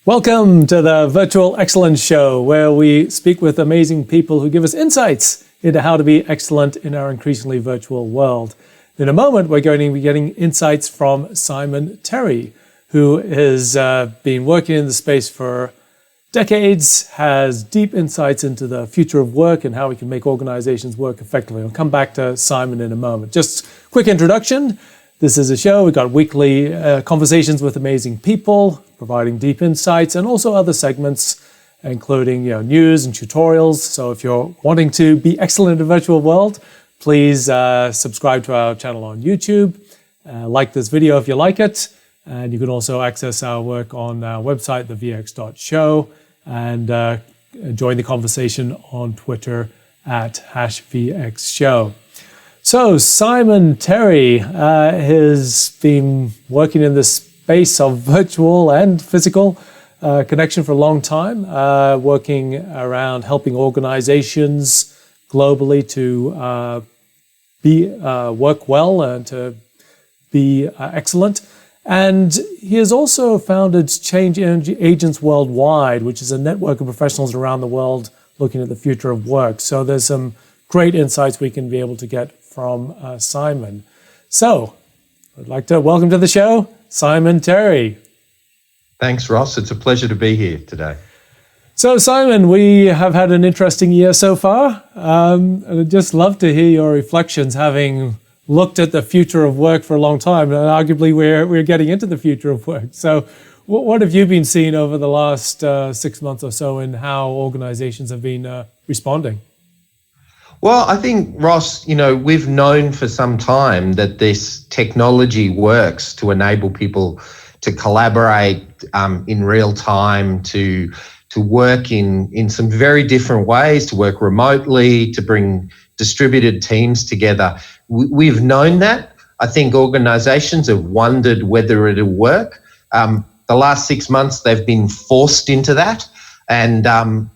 Welcome to the Virtual Excellence Show, where we speak with amazing people who give us insights into how to be excellent in our increasingly virtual world. In a moment, we're going to be getting insights from Simon Terry, who has been working in the space for decades, has deep insights into the future of work and how we can make organizations work effectively. I'll come back to Simon in a moment. Just quick introduction. This is a show. We've got weekly conversations with amazing people, providing deep insights, and also other segments, including news and tutorials. So if you're wanting to be excellent in the virtual world, please subscribe to our channel on YouTube. Like this video if you like it. And you can also access our work on our website, thevx.show, and join the conversation on Twitter at #VXShow. So Simon Terry has been working in the space of virtual and physical connection for a long time, working around helping organizations globally to work well and to be excellent. And he has also founded Change Agents Worldwide, which is a network of professionals around the world looking at the future of work. So there's some great insights we can be able to get from Simon. So I'd like to welcome to the show, Simon Terry. Thanks, Ross. It's a pleasure to be here today. So Simon, we have had an interesting year so far. And I'd just love to hear your reflections, having looked at the future of work for a long time, and arguably we're getting into the future of work. So what have you been seeing over the last 6 months or so in how organizations have been responding? Well, I think, Ross, we've known for some time that this technology works to enable people to collaborate in real time, to work in some very different ways, to work remotely, to bring distributed teams together. We've known that. I think organizations have wondered whether it'll work. The last 6 months, they've been forced into that. And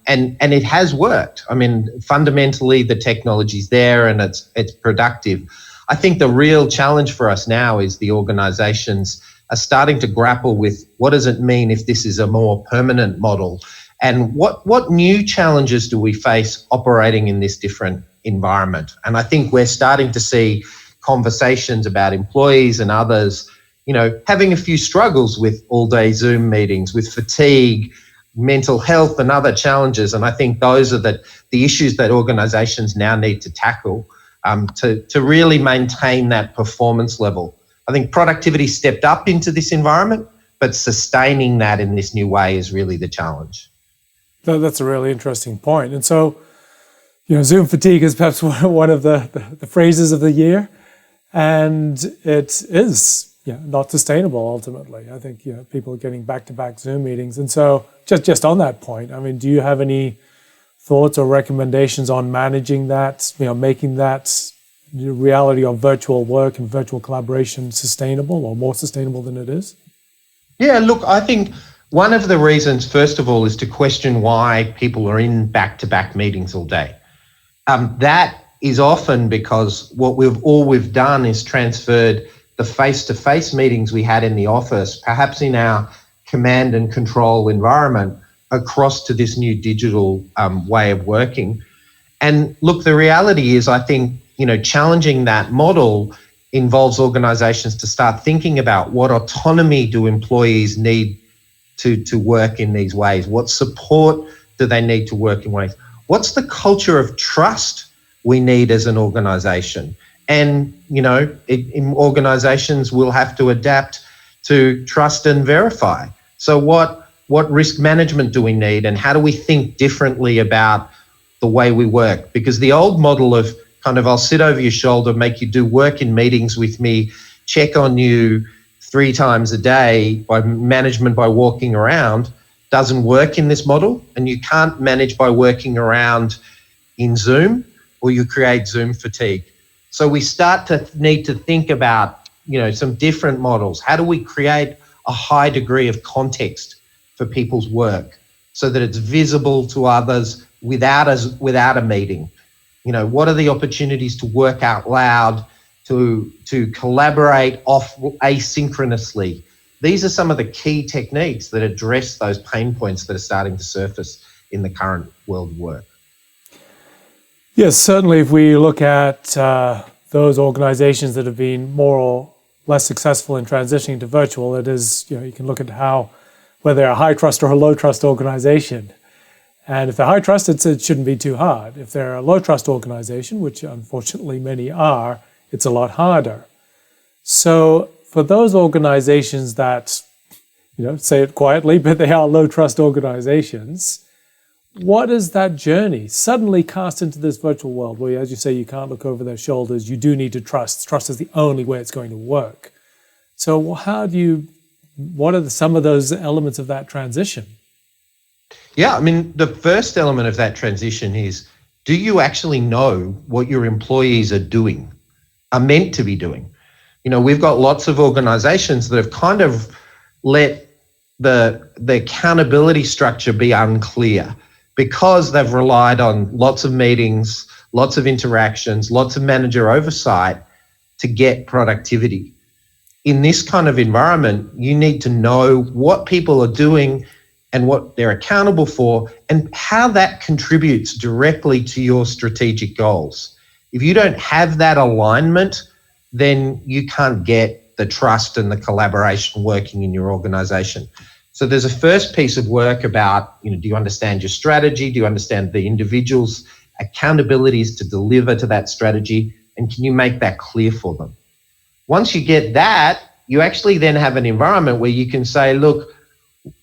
it has worked. I mean, fundamentally, the technology's there and it's productive. I think the real challenge for us now is the organizations are starting to grapple with what does it mean if this is a more permanent model, and what new challenges do we face operating in this different environment. And I think we're starting to see conversations about employees and others, having a few struggles with all-day Zoom meetings, with fatigue, mental health and other challenges. And I think those are the issues that organizations now need to tackle to really maintain that performance level. I think productivity stepped up into this environment, but sustaining that in this new way is really the challenge. That's a really interesting point. And so, Zoom fatigue is perhaps one of the phrases of the year, and it is not sustainable ultimately. I think people are getting back-to-back Zoom meetings. And so just on that point, I mean, do you have any thoughts or recommendations on managing that, making that reality of virtual work and virtual collaboration sustainable or more sustainable than it is? Yeah, look, I think one of the reasons, first of all, is to question why people are in back-to-back meetings all day. That is often because what we've done is transferred the face-to-face meetings we had in the office, perhaps in our command and control environment, across to this new digital way of working. And look, the reality is, I think, challenging that model involves organizations to start thinking about what autonomy do employees need to work in these ways? What support do they need to work in ways? What's the culture of trust we need as an organization? And, organizations will have to adapt to trust and verify. So what risk management do we need, and how do we think differently about the way we work? Because the old model of I'll sit over your shoulder, make you do work in meetings with me, check on you 3 times a day by management by walking around, doesn't work in this model. And you can't manage by working around in Zoom, or you create Zoom fatigue. So we start to need to think about, some different models. How do we create a high degree of context for people's work so that it's visible to others without a meeting? What are the opportunities to work out loud, to collaborate asynchronously these are some of the key techniques that address those pain points that are starting to surface in the current world of work. Yes, certainly if we look at those organizations that have been more or less successful in transitioning to virtual, it is, you can look at whether they're a high trust or a low trust organization. And if they're high trust, it shouldn't be too hard. If they're a low trust organization, which unfortunately many are, it's a lot harder. So for those organizations that, say it quietly, but they are low trust organizations, what is that journey? Suddenly cast into this virtual world where, as you say, you can't look over their shoulders. You do need to trust. Trust is the only way it's going to work. So what are some of those elements of that transition? Yeah, I mean, the first element of that transition is, do you actually know what your employees are meant to be doing? We've got lots of organizations that have kind of let the accountability structure be unclear because they've relied on lots of meetings, lots of interactions, lots of manager oversight to get productivity. In this kind of environment, you need to know what people are doing and what they're accountable for and how that contributes directly to your strategic goals. If you don't have that alignment, then you can't get the trust and the collaboration working in your organization. So there's a first piece of work about, do you understand your strategy? Do you understand the individual's accountabilities to deliver to that strategy? And can you make that clear for them? Once you get that, you actually then have an environment where you can say, look,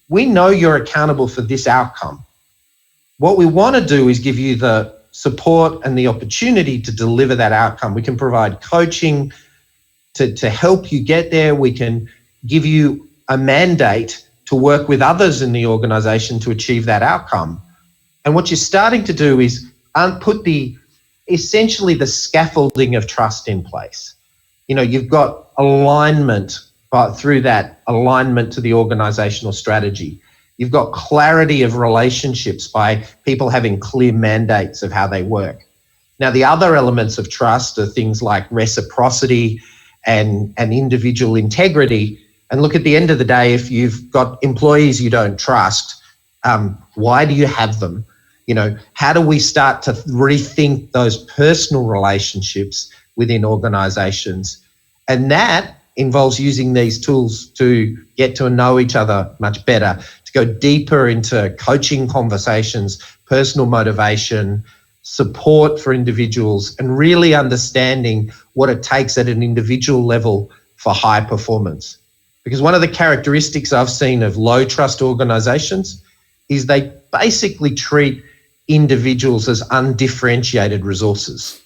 we know you're accountable for this outcome. What we want to do is give you the support and the opportunity to deliver that outcome. We can provide coaching to help you get there. We can give you a mandate to work with others in the organization to achieve that outcome. And what you're starting to do is put essentially the scaffolding of trust in place. You've got alignment through that alignment to the organizational strategy. You've got clarity of relationships by people having clear mandates of how they work. Now, the other elements of trust are things like reciprocity and individual integrity. And look, at the end of the day, if you've got employees you don't trust, why do you have them? How do we start to rethink those personal relationships within organizations? And that involves using these tools to get to know each other much better, to go deeper into coaching conversations, personal motivation, support for individuals, and really understanding what it takes at an individual level for high performance. Because one of the characteristics I've seen of low trust organizations is they basically treat individuals as undifferentiated resources.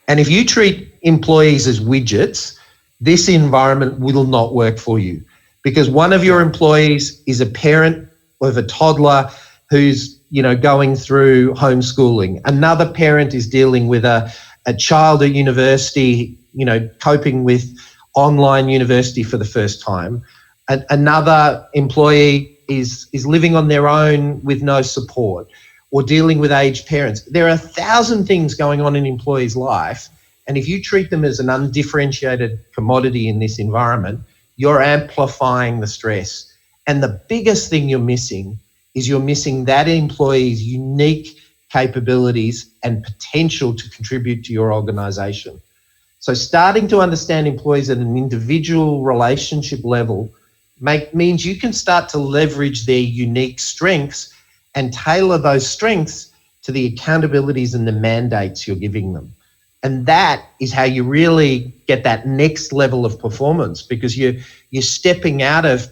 And if you treat employees as widgets, this environment will not work for you, because one of your employees is a parent of a toddler who's, going through homeschooling. Another parent is dealing with a child at university, coping with online university for the first time. Another employee is living on their own with no support, or dealing with aged parents. There are 1,000 things going on in an employee's life. And if you treat them as an undifferentiated commodity in this environment, you're amplifying the stress. And the biggest thing you're missing is you're missing that employee's unique capabilities and potential to contribute to your organization. So starting to understand employees at an individual relationship level means you can start to leverage their unique strengths and tailor those strengths to the accountabilities and the mandates you're giving them. And that is how you really get that next level of performance, because you're stepping out of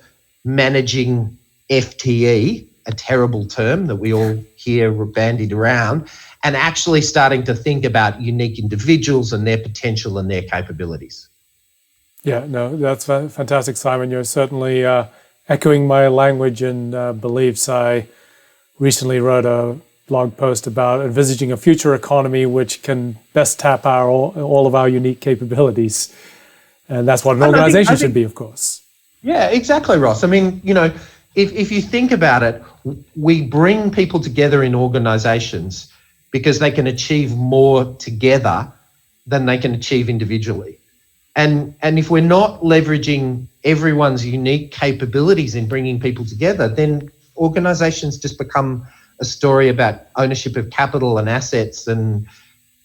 managing FTE, a terrible term that we all hear bandied around, and actually starting to think about unique individuals and their potential and their capabilities. Yeah, no, that's fantastic, Simon. You're certainly echoing my language and beliefs. I recently wrote a blog post about envisaging a future economy which can best tap all of our unique capabilities. And that's what an organization should be, of course. Yeah, exactly, Ross. I mean, if you think about it, we bring people together in organizations because they can achieve more together than they can achieve individually. And if we're not leveraging everyone's unique capabilities in bringing people together, then organizations just become a story about ownership of capital and assets and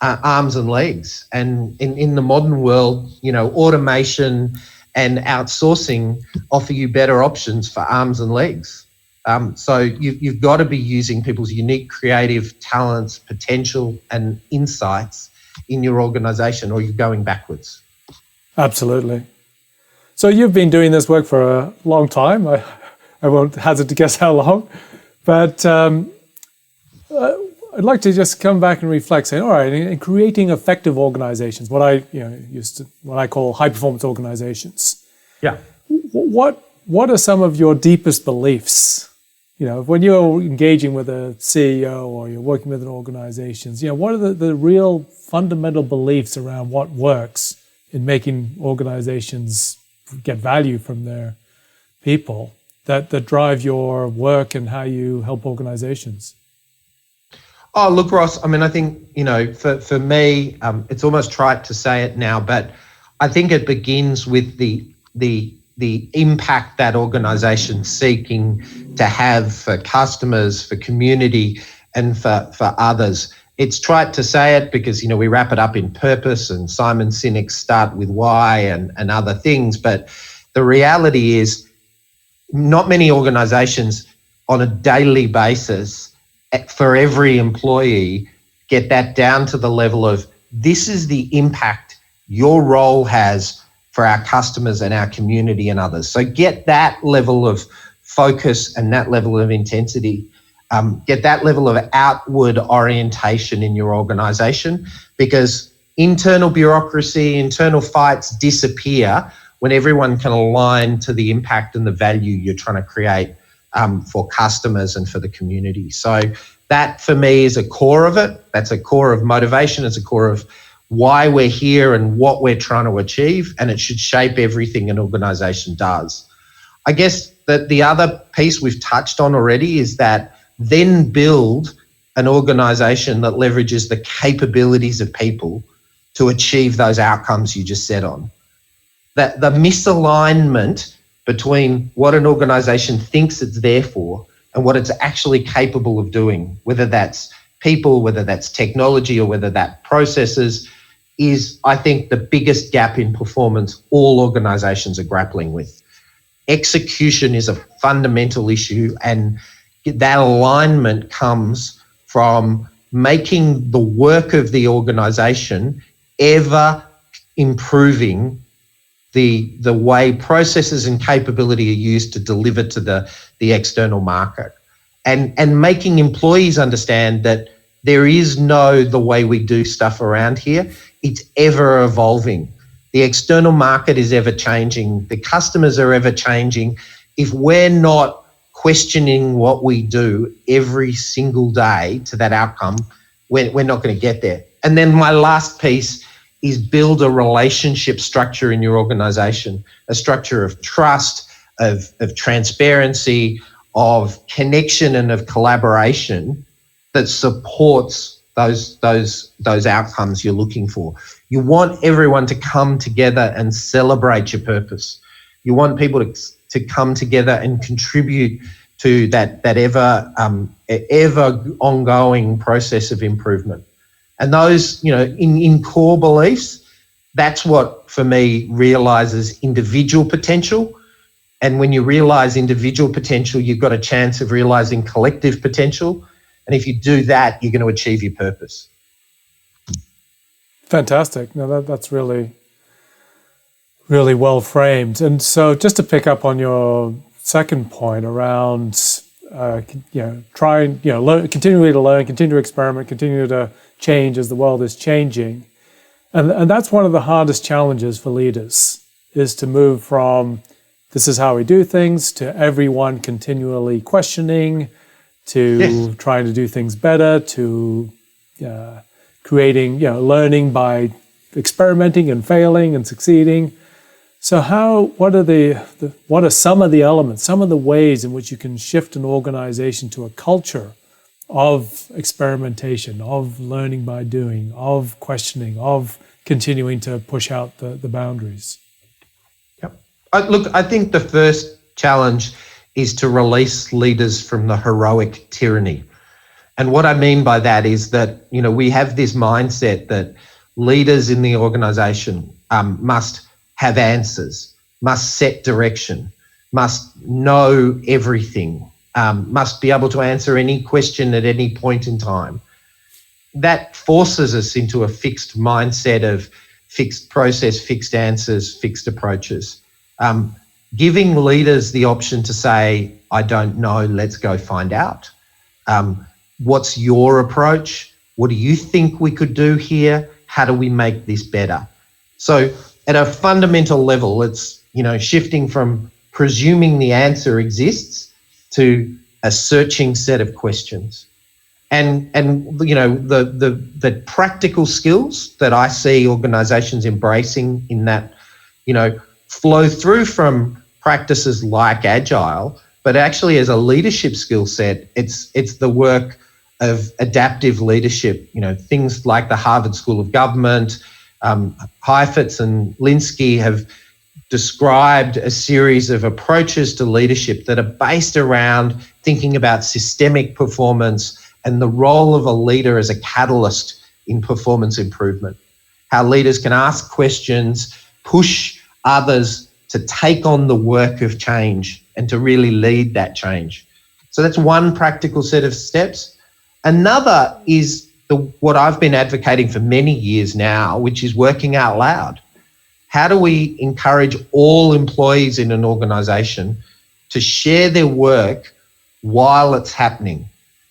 arms and legs. And in the modern world, automation and outsourcing offer you better options for arms and legs. So you've got to be using people's unique creative talents, potential and insights in your organization, or you're going backwards. Absolutely. So you've been doing this work for a long time. I won't hazard to guess how long, but I'd like to just come back and reflect, saying, all right, in creating effective organizations, what I call high performance organizations. Yeah. What are some of your deepest beliefs? When you're engaging with a CEO or you're working with an organization, what are the real fundamental beliefs around what works in making organizations get value from their people that drive your work and how you help organizations? Oh, look, Ross, I think, for me, it's almost trite to say it now, but I think it begins with the impact that organization's seeking to have for customers, for community, and for others. It's trite to say it because, we wrap it up in purpose, and Simon Sinek's start with why and other things. But the reality is not many organizations on a daily basis for every employee get that down to the level of, this is the impact your role has for our customers and our community and others. So get that level of focus and that level of intensity. Get that level of outward orientation in your organisation, because internal bureaucracy, internal fights disappear when everyone can align to the impact and the value you're trying to create for customers and for the community. So that for me is a core of it. That's a core of motivation. It's a core of why we're here and what we're trying to achieve, and it should shape everything an organisation does. I guess that the other piece we've touched on already is that then build an organisation that leverages the capabilities of people to achieve those outcomes you just said on. That the misalignment between what an organisation thinks it's there for and what it's actually capable of doing, whether that's people, whether that's technology, or whether that's processes, is, I think, the biggest gap in performance all organisations are grappling with. Execution is a fundamental issue, and that alignment comes from making the work of the organisation ever improving the way processes and capability are used to deliver to the external market, and making employees understand that there is no the way we do stuff around here. It's ever evolving. The external market is ever changing. The customers are ever changing. If we're not questioning what we do every single day to that outcome, we're not going to get there. And then my last piece is build a relationship structure in your organisation, a structure of trust, of transparency, of connection, and of collaboration that supports those outcomes you're looking for. You want everyone to come together and celebrate your purpose. You want people to come together and contribute to that ever ongoing process of improvement. And those, in core beliefs, that's what, for me, realises individual potential. And when you realise individual potential, you've got a chance of realising collective potential. And if you do that, you're going to achieve your purpose. Fantastic. No, that's really, really well framed. And so just to pick up on your second point around, trying, continually to learn, continue to experiment, continue to change as the world is changing. And that's one of the hardest challenges for leaders, is to move from this is how we do things to everyone continually questioning, to trying to do things better, to creating, learning by experimenting and failing and succeeding. So what are some of the elements, some of the ways in which you can shift an organization to a culture of experimentation, of learning by doing, of questioning, of continuing to push out the boundaries? Yep. Look, I think the first challenge is to release leaders from the heroic tyranny. And what I mean by that is that, we have this mindset that leaders in the organisation must have answers, must set direction, must know everything, must be able to answer any question at any point in time. That forces us into a fixed mindset of fixed process, fixed answers, fixed approaches. Giving leaders the option to say, I don't know, let's go find out. What's your approach? What do you think we could do here? How do we make this better? So at a fundamental level, it's, shifting from presuming the answer exists to a searching set of questions. And the practical skills that I see organizations embracing in that, flow through from practices like Agile, but actually as a leadership skill set, it's the work of adaptive leadership, things like the Harvard School of Government, Heifetz and Linsky have described a series of approaches to leadership that are based around thinking about systemic performance and the role of a leader as a catalyst in performance improvement. How leaders can ask questions, push others to take on the work of change and to really lead that change. So that's one practical set of steps. Another is what I've been advocating for many years now, which is working out loud. How do we encourage all employees in an organisation to share their work while it's happening?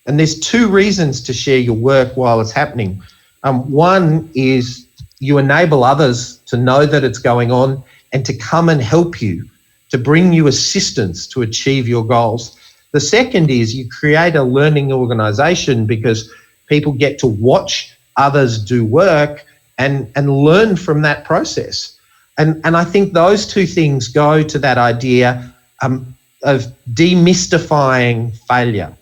And there's two reasons to share your work while it's happening. One is you enable others to know that it's going on and to come and help you, to bring you assistance to achieve your goals. The second is you create a learning organisation because people get to watch others do work and learn from that process. And I think those two things go to that idea of demystifying failure,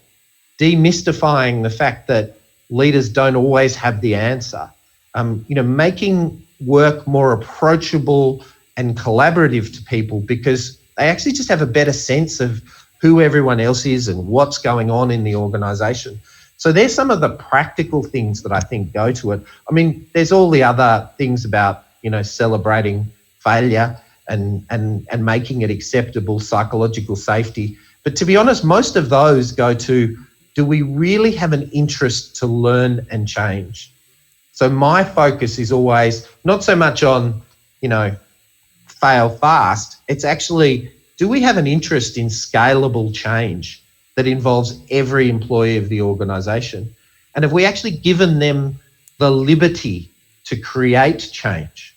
demystifying the fact that leaders don't always have the answer, making work more approachable and collaborative to people because they actually just have a better sense of who everyone else is and what's going on in the organisation. So there's some of the practical things that I think go to it. I mean, there's all the other things about, celebrating failure and making it acceptable, psychological safety. But to be honest, most of those go to, do we really have an interest to learn and change? So my focus is always not so much on, fail fast. It's actually, do we have an interest in scalable change that involves every employee of the organisation? And have we actually given them the liberty to create change?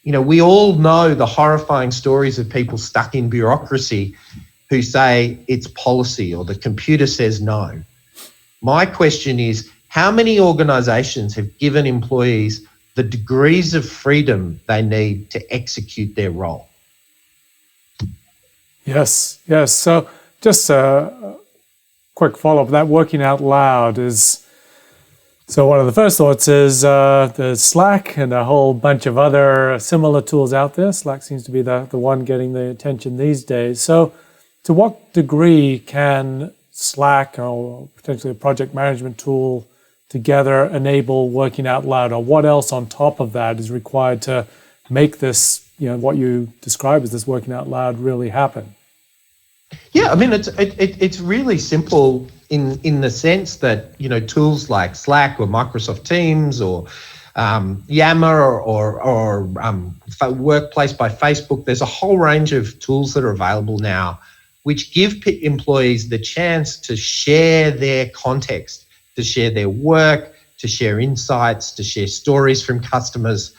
We all know the horrifying stories of people stuck in bureaucracy who say it's policy or the computer says no. My question is, how many organisations have given employees the degrees of freedom they need to execute their role? Yes. So just a quick follow-up. That working out loud is, so one of the first thoughts is there's Slack and a whole bunch of other similar tools out there. Slack seems to be the one getting the attention these days. So to what degree can Slack or potentially a project management tool together enable working out loud, or what else on top of that is required to make this, what you describe as this working out loud really happen? Yeah, I mean, it's really simple in the sense that, tools like Slack or Microsoft Teams or Yammer or Workplace by Facebook, there's a whole range of tools that are available now which give employees the chance to share their context, to share their work, to share insights, to share stories from customers.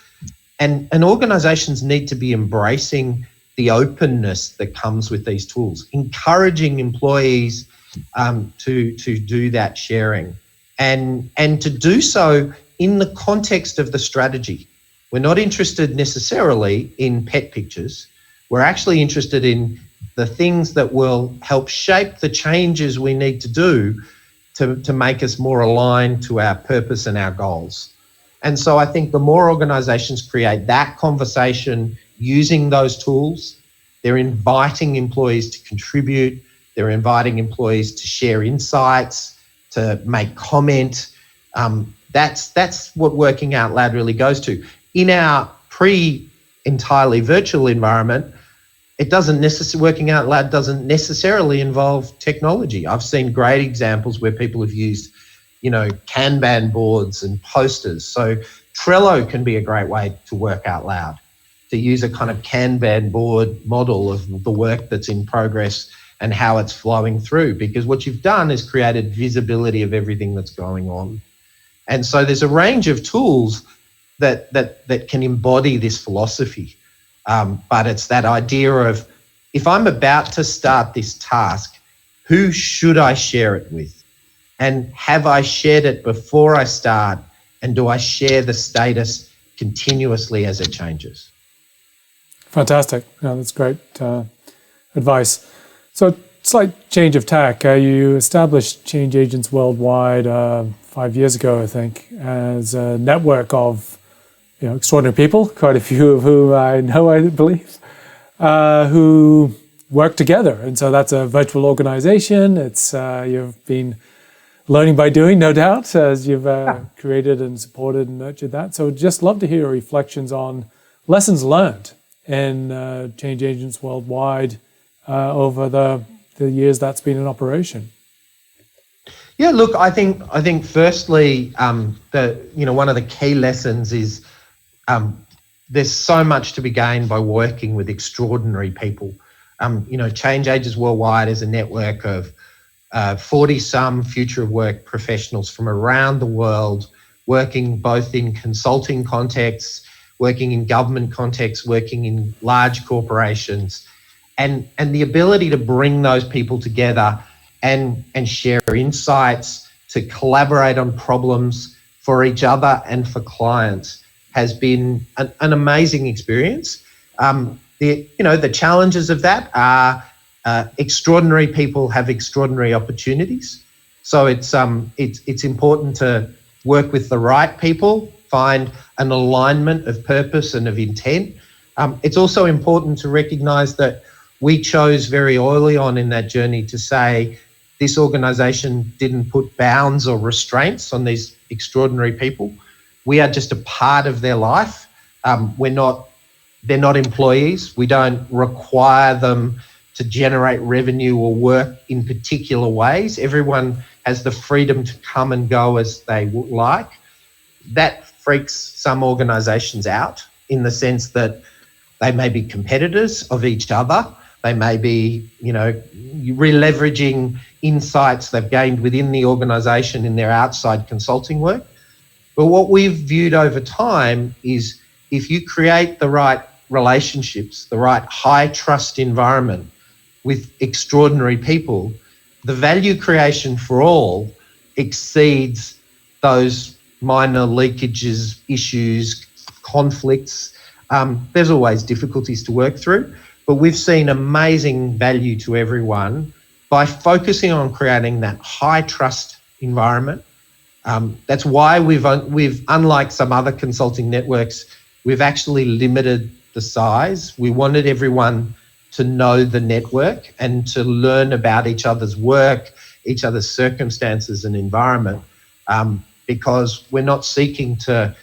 And organisations need to be embracing the openness that comes with these tools, encouraging employees to do that sharing and to do so in the context of the strategy. We're not interested necessarily in pet pictures. We're actually interested in the things that will help shape the changes we need to do to make us more aligned to our purpose and our goals. And so I think the more organisations create that conversation using those tools, They're inviting employees to contribute. They're inviting employees to share insights, to make comment. That's what working out loud really goes to. In our entirely virtual environment, working out loud doesn't necessarily involve technology. I've seen great examples where people have used, Kanban boards and posters. So Trello can be a great way to work out loud, to use a kind of Kanban board model of the work that's in progress and how it's flowing through, because what you've done is created visibility of everything that's going on. And so there's a range of tools that can embody this philosophy. But it's that idea of, if I'm about to start this task, who should I share it with? And have I shared it before I start? And do I share the status continuously as it changes? Fantastic. Yeah, that's great advice. So, slight change of tack. You established Change Agents Worldwide 5 years ago, I think, as a network of extraordinary people, quite a few of whom I know, I believe, who work together. And so that's a virtual organization. It's you've been learning by doing, no doubt, as you've created and supported and nurtured that. So just love to hear your reflections on lessons learned in Change Agents Worldwide over the years that's been in operation. Yeah, look, I think firstly, one of the key lessons is there's so much to be gained by working with extraordinary people. Change Agents Worldwide is a network of 40-some future of work professionals from around the world, working both in consulting contexts, working in government contexts, working in large corporations, and the ability to bring those people together and share insights, to collaborate on problems for each other and for clients has been an amazing experience. The challenges of that are extraordinary people have extraordinary opportunities. So it's important to work with the right people, find an alignment of purpose and of intent. It's also important to recognise that we chose very early on in that journey to say this organisation didn't put bounds or restraints on these extraordinary people. We are just a part of their life. They're not employees. We don't require them to generate revenue or work in particular ways. Everyone has the freedom to come and go as they would like. That freaks some organisations out in the sense that they may be competitors of each other. They may be, re-leveraging insights they've gained within the organisation in their outside consulting work. But what we've viewed over time is if you create the right relationships, the right high trust environment with extraordinary people, the value creation for all exceeds those minor leakages, issues, conflicts. There's always difficulties to work through, but we've seen amazing value to everyone by focusing on creating that high trust environment. That's why we've unlike some other consulting networks, we've actually limited the size. We wanted everyone to know the network and to learn about each other's work, each other's circumstances and environment, because we're not seeking to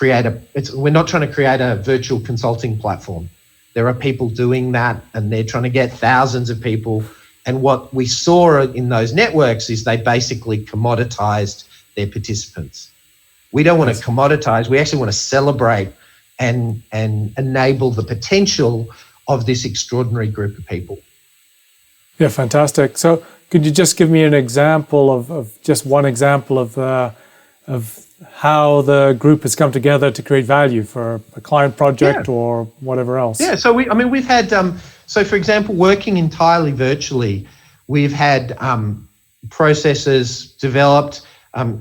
we're not trying to create a virtual consulting platform. There are people doing that and they're trying to get thousands of people. And what we saw in those networks is they basically commoditized their participants. We don't want to commoditize. We actually want to celebrate and enable the potential of this extraordinary group of people. Yeah, fantastic. So could you just give me an example of just one example of how the group has come together to create value for a client project or whatever else? Yeah, so we've had, so for example, working entirely virtually, we've had processes developed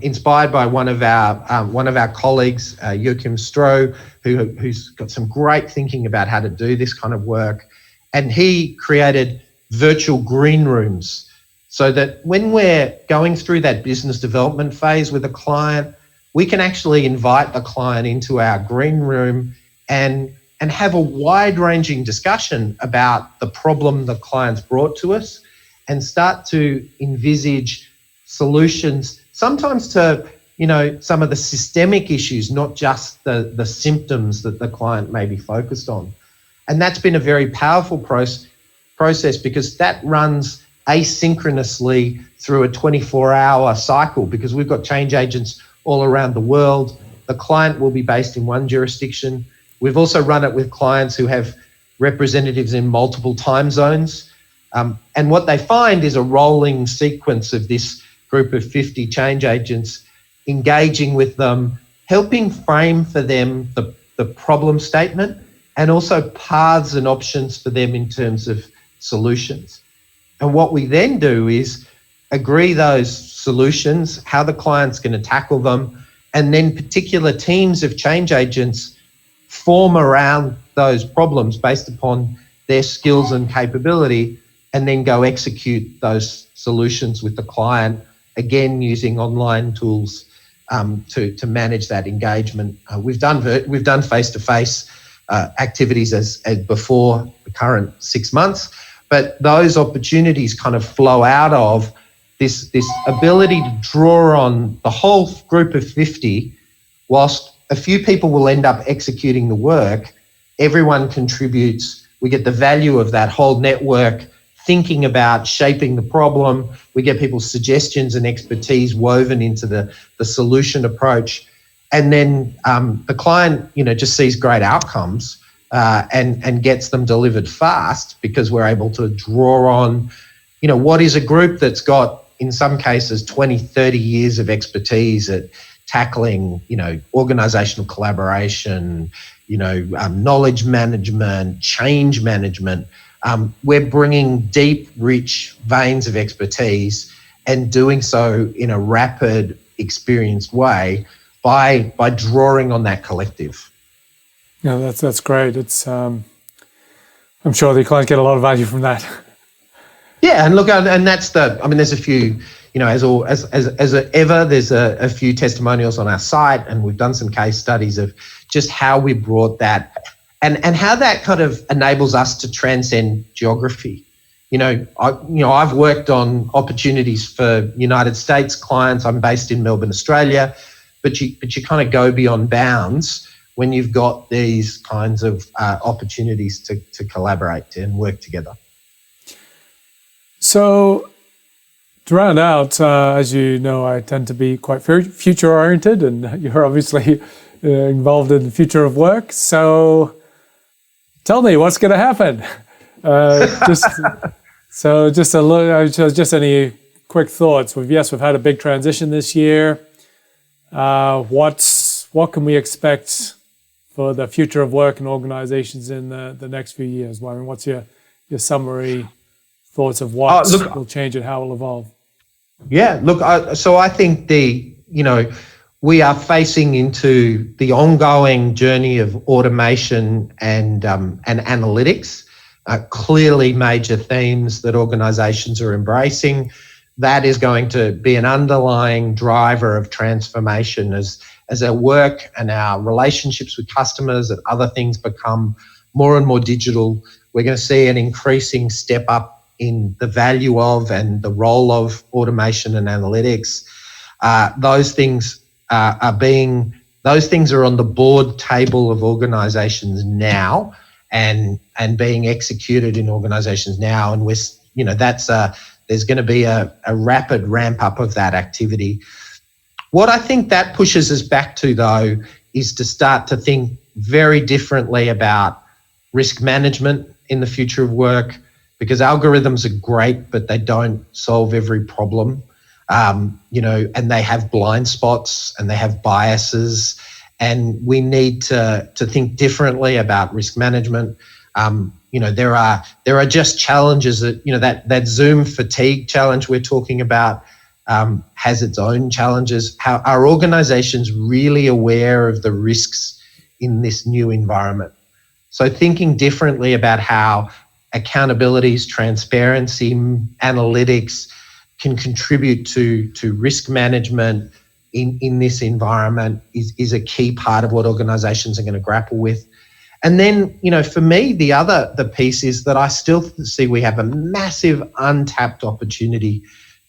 inspired by one of our colleagues, Joachim Stroh, who's got some great thinking about how to do this kind of work. And he created virtual green rooms so that when we're going through that business development phase with a client, we can actually invite the client into our green room and and have a wide-ranging discussion about the problem the client's brought to us and start to envisage solutions, sometimes to, some of the systemic issues, not just the symptoms that the client may be focused on. And that's been a very powerful process because that runs asynchronously through a 24-hour cycle, because we've got change agents all around the world. The client will be based in one jurisdiction. We've also run it with clients who have representatives in multiple time zones. And what they find is a rolling sequence of this group of 50 change agents engaging with them, helping frame for them the problem statement, and also paths and options for them in terms of solutions. And what we then do is agree those solutions, how the client's going to tackle them, and then particular teams of change agents form around those problems based upon their skills and capability, and then go execute those solutions with the client, again using online tools to manage that engagement. We've done face-to-face activities as before the current 6 months, but those opportunities kind of flow out of this ability to draw on the whole group of 50. Whilst a few people will end up executing the work, everyone contributes. We get the value of that whole network thinking about shaping the problem. We get people's suggestions and expertise woven into the solution approach. And then the client, just sees great outcomes and gets them delivered fast, because we're able to draw on, what is a group that's got, in some cases, 20, 30 years of expertise at tackling, organizational collaboration, knowledge management, change management. We're bringing deep, rich veins of expertise and doing so in a rapid, experienced way by drawing on that collective. Yeah, that's great. It's I'm sure the clients get a lot of value from that. Yeah, and look, and that's there's a few, as ever, there's a few testimonials on our site, and we've done some case studies of just how we brought that and how that kind of enables us to transcend geography. I've worked on opportunities for United States clients. I'm based in Melbourne, Australia, but you kind of go beyond bounds when you've got these kinds of opportunities to collaborate and work together. So to round out, as you know, I tend to be quite future-oriented, and you're obviously involved in the future of work. So tell me, what's going to happen? Just any quick thoughts. We've had a big transition this year. What can we expect for the future of work and organizations in the next few years? I mean, what's your summary thoughts of what will change and how it will evolve? Yeah, look, so I think we are facing into the ongoing journey of automation and analytics. Clearly major themes that organizations are embracing. That is going to be an underlying driver of transformation as our work and our relationships with customers and other things become more and more digital. We're going to see an increasing step up in the value of and the role of automation and analytics. Those things are on the board table of organizations now and being executed in organizations now. And there's going to be a rapid ramp up of that activity. What I think that pushes us back to, though, is to start to think very differently about risk management in the future of work, because algorithms are great, but they don't solve every problem, and they have blind spots and they have biases, and we need to think differently about risk management. There are just challenges that Zoom fatigue challenge we're talking about has its own challenges. How are organizations really aware of the risks in this new environment? So thinking differently about how accountabilities, transparency, analytics can contribute to risk management in this environment is a key part of what organizations are going to grapple with. And then, for me, the piece is that I still see we have a massive untapped opportunity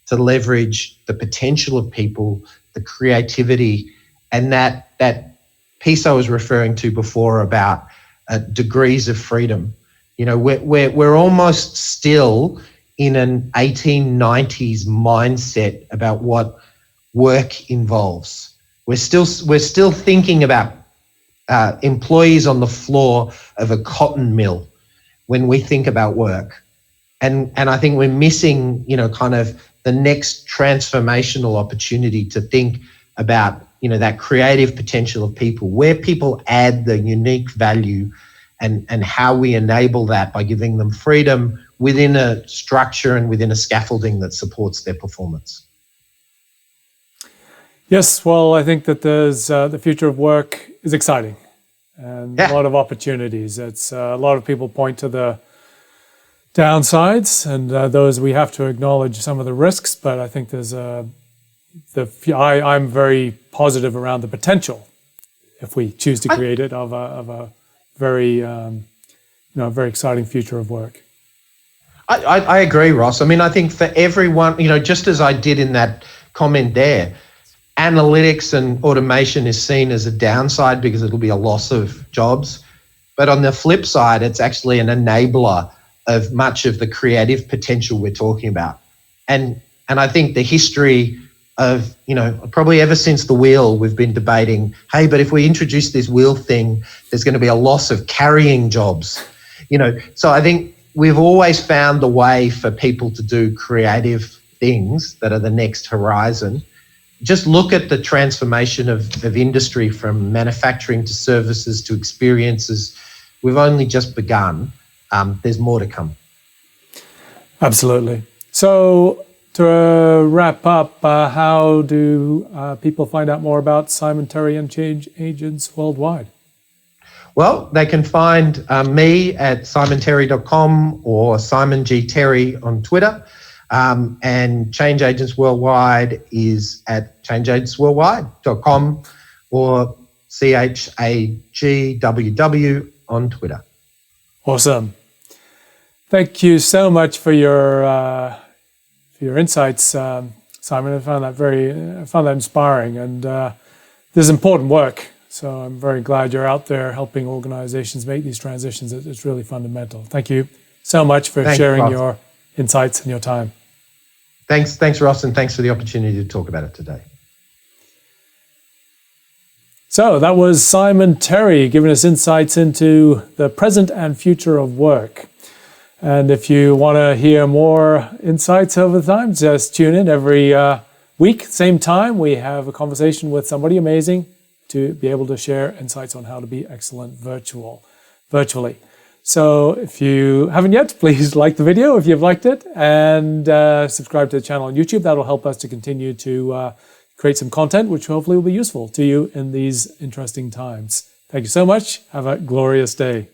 to leverage the potential of people, the creativity, and that piece I was referring to before about degrees of freedom. We're almost still in an 1890s mindset about what work involves. We're still thinking about employees on the floor of a cotton mill when we think about work. And I think we're missing, kind of the next transformational opportunity to think about, that creative potential of people, where people add the unique value and how we enable that by giving them freedom within a structure and within a scaffolding that supports their performance. Yes, well, I think that there's the future of work is exciting and a lot of opportunities. It's a lot of people point to the downsides, and those we have to acknowledge some of the risks. But I think there's I'm very positive around the potential, if we choose to create it, of a very very exciting future of work. I agree, Ross. I mean, I think for everyone, just as I did in that comment there, analytics and automation is seen as a downside because it'll be a loss of jobs. But on the flip side, it's actually an enabler of much of the creative potential we're talking about. And I think the history of, probably ever since the wheel, we've been debating, hey, but if we introduce this wheel thing, there's going to be a loss of carrying jobs. So I think we've always found the way for people to do creative things that are the next horizon. Just look at the transformation of industry from manufacturing to services to experiences. We've only just begun. There's more to come. Absolutely. So to wrap up, how do people find out more about Simon Terry and Change Agents Worldwide? Well, they can find me at simonterry.com or Simon G. Terry on Twitter. And Change Agents Worldwide is at changeagentsworldwide.com or CHAGWW on Twitter. Awesome. Thank you so much for your insights, Simon. I found that inspiring, and this is important work. So I'm very glad you're out there helping organizations make these transitions. It's really fundamental. Thank you so much for sharing Ross. Your insights and your time. Thanks, Ross, and thanks for the opportunity to talk about it today. So that was Simon Terry giving us insights into the present and future of work. And if you want to hear more insights over time, just tune in every week, same time. We have a conversation with somebody amazing to be able to share insights on how to be excellent virtually. So if you haven't yet, please like the video if you've liked it, and subscribe to the channel on YouTube. That'll help us to continue to create some content which hopefully will be useful to you in these interesting times. Thank you so much. Have a glorious day.